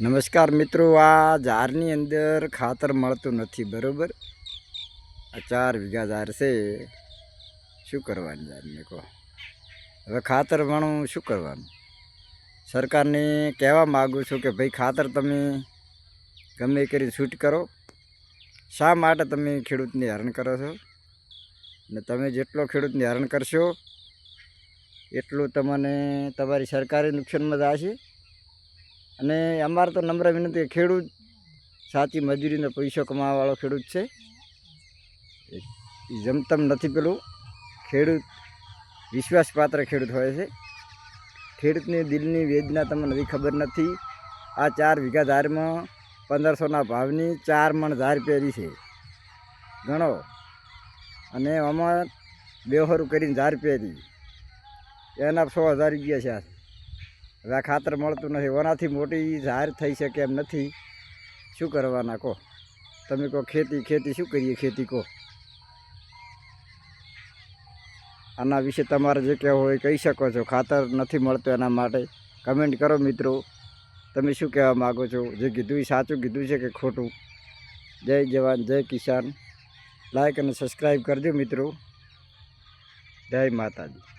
નમસ્કાર મિત્રો, આ ઝારની અંદર ખાતર મળતું નથી. બરાબર, આ 4 વીઘા ઝાર છે. શું કરવાનું ઝારને કહો? હવે ખાતર વણું શું કરવાનું? સરકારને કહેવા માગું છું કે ભાઈ ખાતર તમે ગમે કરી છૂટ કરો. શા માટે તમે ખેડૂતને હેરાન કરો છો? ને તમે જેટલો ખેડૂતને હેરાન કરશો એટલું તમને તમારી સરકારી નુકસાનમાં જશે. અને અમારે તો નમ્ર વિનંતી, ખેડૂત સાચી મજૂરીનો પૈસો કમાવાવાળો ખેડૂત છે. જમતમ નથી. પેલું ખેડૂત વિશ્વાસપાત્ર ખેડૂત હોય છે. ખેડૂતની દિલની વેદના તમને હજી ખબર નથી. આ 4 વીઘા ઝારમાં 1500ના ભાવની 4 મણ ઝાર પહેરી છે, ગણો. અને આમાં બેહોરું કરીને ઝાર પહેરી, એના 100,000 રૂપિયા છે. હવે આ ખાતર મળતું નથી. ઓનાથી મોટી ઝાર થઈ શકે એમ નથી. શું કરવાના કહો? તમે કહો ખેતી શું કરીએ? ખેતી કહો. આના વિશે તમારે જે કહેવું હોય કહી શકો છો. ખાતર નથી મળતું એના માટે કમેન્ટ કરો મિત્રો. તમે શું કહેવા માગો છો? જે કીધું એ સાચું કીધું છે કે ખોટું? જય જવાન, જય કિસાન. લાઈક અને સબસ્ક્રાઈબ કરજો મિત્રો. જય માતાજી.